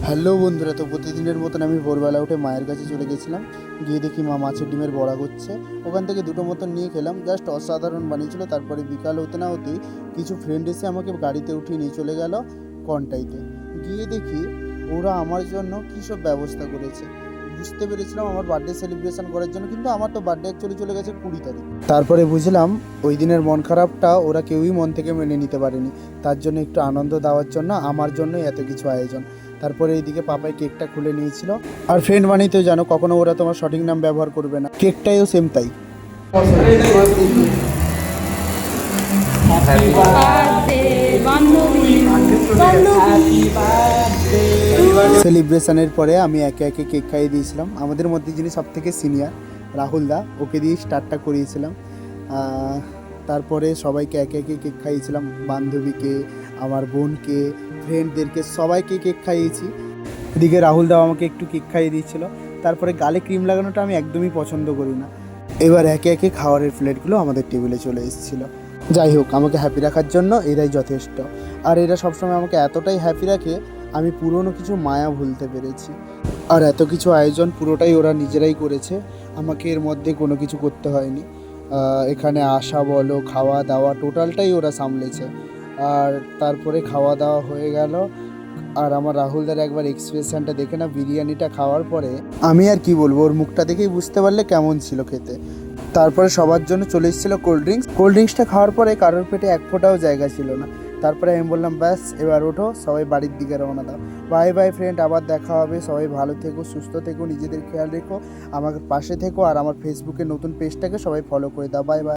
Hello বন্ধুরা, তো প্রতিদিনের মতন আমি ভোরবেলা উঠে মায়ের কাছে চলে গেছিলাম। গিয়ে দেখি মা মাছের ডিমের বড়া করছে। ওখান থেকে দুটো মতন নিয়ে খেলাম, জাস্ট অসাধারণ বানিয়েছিল। তারপরে বিকাল হতে না হতেই কিছু ফ্রেন্ড এসে আমাকে গাড়িতে উঠিয়ে নিয়ে চলে গেল কনটাইতে। গিয়ে দেখি ওরা আমার জন্য কী সব ব্যবস্থা করেছে। বুঝতে পেরেছিলাম আমার বার্থডে সেলিব্রেশন করার জন্য, কিন্তু আমার তো বার্থডে অ্যাকচুয়ালি চলে গেছে 20 তারিখ। তারপরে বুঝলাম ওই দিনের মন খারাপটা ওরা কেউই মন থেকে মেনে নিতে পারেনি। তার জন্য একটু আনন্দ দেওয়ার জন্য আমার জন্যই এত কিছু আয়োজন। তারপরে এইদিকে পাপাই কেকটা খুলে নিয়েছিল। আর ফ্রেন্ড বানিয়েতেও জানো, কখনো ওরা তোমার সঠিক নাম ব্যবহার করবে না। কেকটাইও সেম তাই। সেলিব্রেশনের পরে আমি একে একে কেক খাইয়ে দিয়েছিলাম। আমাদের মধ্যে যিনি সব থেকে সিনিয়র রাহুল দা, ওকে দিয়ে স্টার্টটা করিয়েছিলাম। তারপরে সবাইকে একে একে কেক খাইয়েছিলাম, বান্ধবীকে, আমার বোনকে, ফ্রেন্ডদেরকে সবাইকে কেক খাইয়েছি। এদিকে রাহুল দাও আমাকে একটু কেক খাইয়ে দিয়েছিল। তারপরে গালে ক্রিম লাগানোটা আমি একদমই পছন্দ করি না। এবার একে একে খাবারের প্লেটগুলো আমাদের টেবিলে চলে এসেছিলো। যাই হোক, আমাকে হ্যাপি রাখার জন্য এরাই যথেষ্ট। আর এরা সবসময় আমাকে এতটাই হ্যাপি রাখে, আমি পুরনো কিছু মায়া ভুলতে পেরেছি। আর এত কিছু আয়োজন পুরোটাই ওরা নিজেরাই করেছে, আমাকে এর মধ্যে কোনো কিছু করতে হয়নি। এখানে আসা বলো, খাওয়া দাওয়া টোটালটাই ওরা সামলেছে। আর তারপরে খাওয়া দাওয়া হয়ে গেল। আর আমার রাহুলদার একবার এক্সপ্রেশনটা দেখে না, বিরিয়ানিটা খাওয়ার পরে আমি আর কি বলবো, ওর মুখটা দেখেই বুঝতে পারলে কেমন ছিল খেতে। তারপরে সবার জন্য চলে এসেছিলো কোল্ড ড্রিঙ্কসটা খাওয়ার পরে কারোর পেটে এক ফোঁটাও জায়গা ছিল না। তারপরে আমি বললাম, ব্যাস এবার ওঠো, সবাই বাড়ির দিকে রওনা দাও। বাই বাই ফ্রেন্ড, আবার দেখা হবে। সবাই ভালো থেকো, সুস্থ থেকো, নিজেদের খেয়াল রেখো, আমার পাশে থেকো। আর আমার ফেসবুকে নতুন পেজটাকে সবাই ফলো করে দাও। Bye bye.